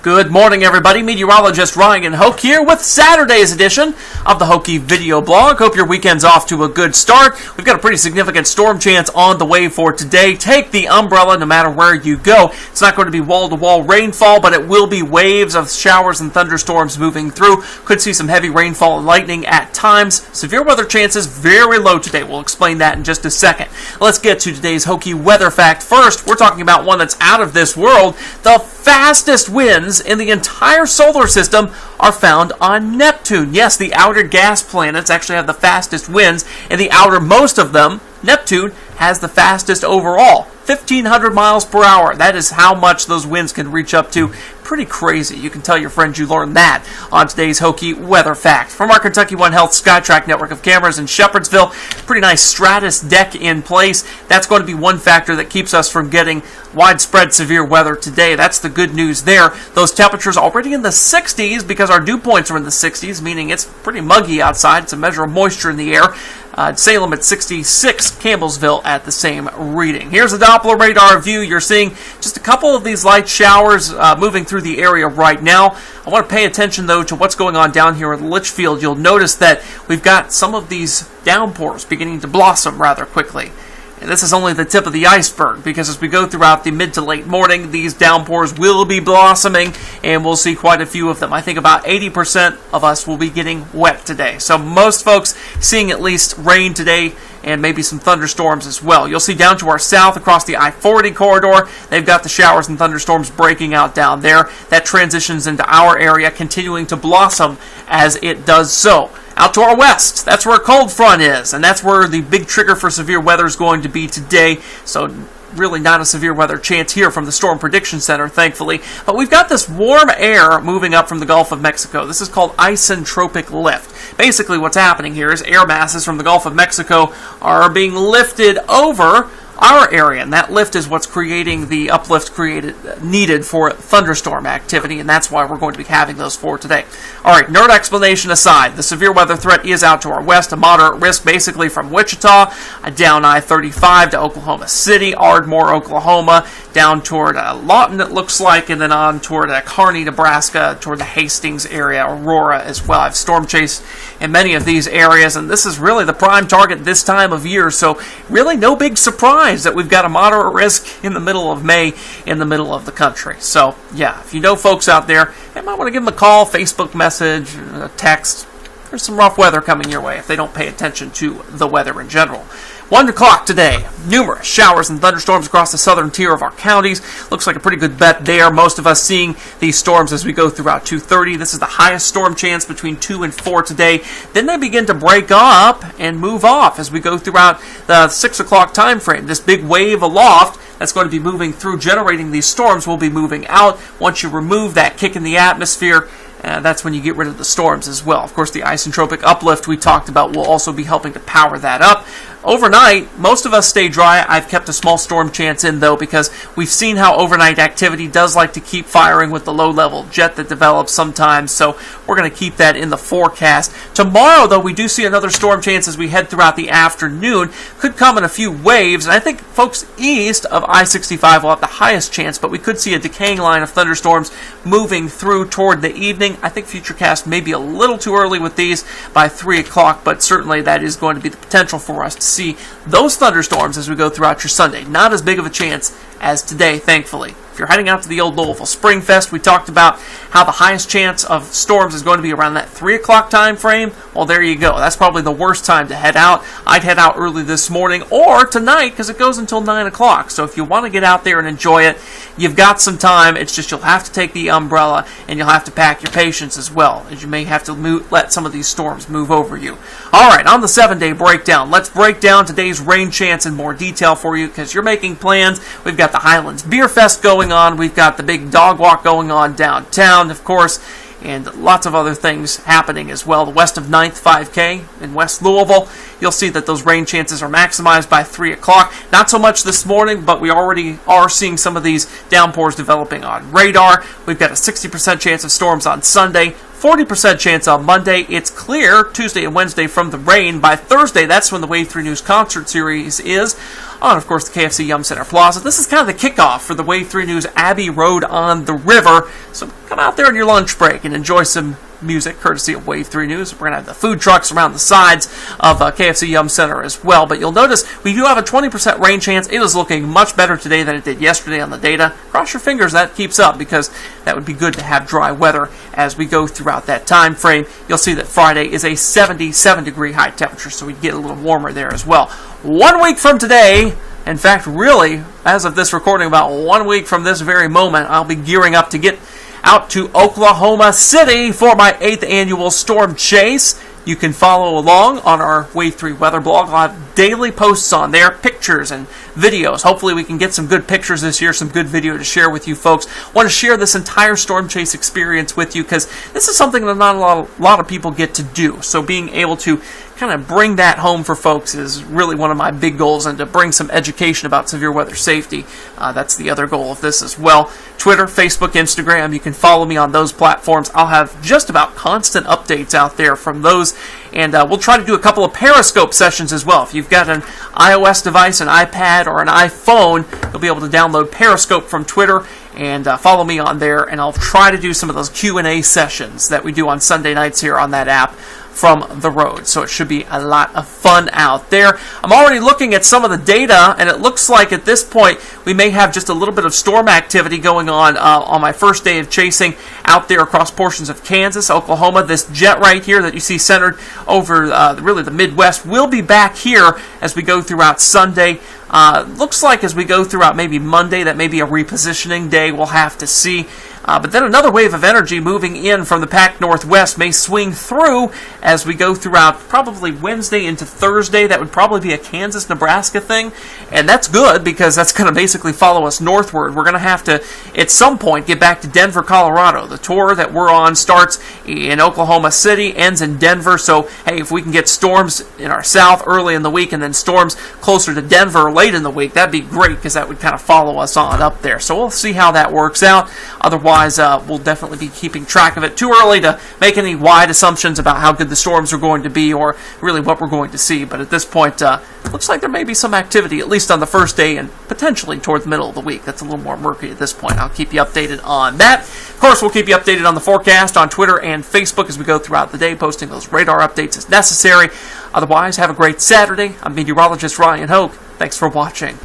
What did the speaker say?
Good morning, everybody. Meteorologist Ryan Hoke here with Saturday's edition of the Hokey video blog. Hope your weekend's off to a good start. We've got a pretty significant storm chance on the way for today. Take the umbrella no matter where you go. It's not going to be wall-to-wall rainfall, but it will be waves of showers and thunderstorms moving through. Could see some heavy rainfall and lightning at times. Severe weather chances very low today. We'll explain that in just a second. Let's get to today's Hokey weather fact. First, we're talking about one that's out of this world. The fastest winds in the entire solar system are found on Neptune. Yes, the outer gas planets actually have the fastest winds, and the outermost of them, Neptune, has the fastest overall. 1,500 miles per hour. That is how much those winds can reach up to. Pretty crazy. You can tell your friends you learned that on today's Hokey weather fact. From our Kentucky One Health SkyTrack network of cameras in Shepherdsville, pretty nice stratus deck in place. That's going to be one factor that keeps us from getting widespread severe weather today. That's the good news there. Those temperatures already in the 60s because our dew points are in the 60s, meaning it's pretty muggy outside. It's a measure of moisture in the air. Salem at 66, Campbellsville at the same reading. Here's a Doppler radar view. You're seeing just a couple of these light showers moving through the area right now. I want to pay attention, though, to what's going on down here in Litchfield. You'll notice that we've got some of these downpours beginning to blossom rather quickly. And this is only the tip of the iceberg, because as we go throughout the mid to late morning, these downpours will be blossoming, and we'll see quite a few of them. I think about 80% of us will be getting wet today. So most folks seeing at least rain today, and maybe some thunderstorms as well. You'll see down to our south across the I-40 corridor, they've got the showers and thunderstorms breaking out down there. That transitions into our area, continuing to blossom as it does so. Out to our west, that's where a cold front is, and that's where the big trigger for severe weather is going to be today. So really not a severe weather chance here from the Storm Prediction Center, thankfully. But we've got this warm air moving up from the Gulf of Mexico. This is called isentropic lift. Basically what's happening here is air masses from the Gulf of Mexico are being lifted over our area, and that lift is what's creating the uplift needed for thunderstorm activity, and that's why we're going to be having those for today. All right, nerd explanation aside, the severe weather threat is out to our west, a moderate risk basically from Wichita, down I-35 to Oklahoma City, Ardmore, Oklahoma, down toward Lawton, it looks like, and then on toward Kearney, Nebraska, toward the Hastings area, Aurora as well. I've storm chased in many of these areas, and this is really the prime target this time of year, so really no big surprise that we've got a moderate risk in the middle of May in the middle of the country. So, yeah, if you know folks out there, you might want to give them a call, Facebook message, a text. There's some rough weather coming your way if they don't pay attention to the weather in general. 1 o'clock today, numerous showers and thunderstorms across the southern tier of our counties. Looks like a pretty good bet there. Most of us seeing these storms as we go throughout 2:30. This is the highest storm chance between 2 and 4 today. Then they begin to break up and move off as we go throughout the 6 o'clock time frame. This big wave aloft that's going to be moving through, generating these storms, will be moving out. Once you remove that kick in the atmosphere, that's when you get rid of the storms as well. Of course, the isentropic uplift we talked about will also be helping to power that up. Overnight, most of us stay dry. I've kept a small storm chance in, though, because we've seen how overnight activity does like to keep firing with the low-level jet that develops sometimes, so we're going to keep that in the forecast. Tomorrow, though, we do see another storm chance as we head throughout the afternoon. Could come in a few waves, and I think folks east of I-65 will have the highest chance, but we could see a decaying line of thunderstorms moving through toward the evening. I think Futurecast may be a little too early with these by 3 o'clock, but certainly that is going to be the potential for us to see those thunderstorms as we go throughout your Sunday. Not as big of a chance as today, thankfully. If you're heading out to the old Louisville Spring Fest, we talked about how the highest chance of storms is going to be around that 3 o'clock time frame. Well, there you go. That's probably the worst time to head out. I'd head out early this morning or tonight because it goes until 9 o'clock. So if you want to get out there and enjoy it, you've got some time. It's just you'll have to take the umbrella and you'll have to pack your patience as well, as you may have to let some of these storms move over you. All right, on the 7-day breakdown, let's break down today's rain chance in more detail for you because you're making plans. We've got the Highlands Beer Fest going on. We've got the big dog walk going on downtown, of course, and lots of other things happening as well. The West of 9th 5K in West Louisville, you'll see that those rain chances are maximized by 3 o'clock. Not so much this morning, but we already are seeing some of these downpours developing on radar. We've got a 60% chance of storms on Sunday, 40% chance on Monday. It's clear Tuesday and Wednesday from the rain. By Thursday, that's when the Wave 3 News concert series is. on, of course, the KFC Yum Center Plaza. This is kind of the kickoff for the Wave 3 News Abbey Road on the River. So come out there on your lunch break and enjoy some music courtesy of Wave 3 News. We're going to have the food trucks around the sides of KFC Yum Center as well. But you'll notice we do have a 20% rain chance. It is looking much better today than it did yesterday on the data. Cross your fingers that keeps up, because that would be good to have dry weather as we go throughout that time frame. You'll see that Friday is a 77-degree high temperature, so we get a little warmer there as well. 1 week from today, in fact, really, as of this recording, about 1 week from this very moment, I'll be gearing up to get out to Oklahoma City for my 8th annual storm chase. You can follow along on our Wave 3 weather blog. I'll have daily posts on there, pictures and videos. Hopefully we can get some good pictures this year, some good video to share with you folks. I want to share this entire storm chase experience with you, because this is something that not a lot of people get to do. So being able to kind of bring that home for folks is really one of my big goals, and to bring some education about severe weather safety. That's the other goal of this as well. Twitter, Facebook, Instagram, you can follow me on those platforms. I'll have just about constant updates out there from those, and we'll try to do a couple of Periscope sessions as well. If you've got an iOS device, an iPad, or an iPhone, you'll be able to download Periscope from Twitter and follow me on there, and I'll try to do some of those Q&A sessions that we do on Sunday nights here on that app from the road. So it should be a lot of fun out there. I'm already looking at some of the data, and it looks like at this point we may have just a little bit of storm activity going on my first day of chasing out there across portions of Kansas, Oklahoma. This jet right here that you see centered over really the Midwest will be back here as we go throughout Sunday. Looks like as we go throughout maybe Monday, that may be a repositioning day. We'll have to see. But then another wave of energy moving in from the Pac Northwest may swing through as we go throughout probably Wednesday into Thursday. That would probably be a Kansas-Nebraska thing, and that's good, because that's going to basically follow us northward. We're going to have to, at some point, get back to Denver, Colorado. The tour that we're on starts in Oklahoma City, ends in Denver, so hey, if we can get storms in our south early in the week and then storms closer to Denver late in the week, that'd be great, because that would kind of follow us on up there. So we'll see how that works out. Otherwise, we'll definitely be keeping track of it. Too early to make any wide assumptions about how good the storms are going to be, or really what we're going to see. But at this point, looks like there may be some activity, at least on the first day, and potentially toward the middle of the week. That's a little more murky at this point. I'll keep you updated on that. Of course, we'll keep you updated on the forecast on Twitter and Facebook as we go throughout the day, posting those radar updates as necessary. Otherwise, have a great Saturday. I'm Meteorologist Ryan Hoke. Thanks for watching.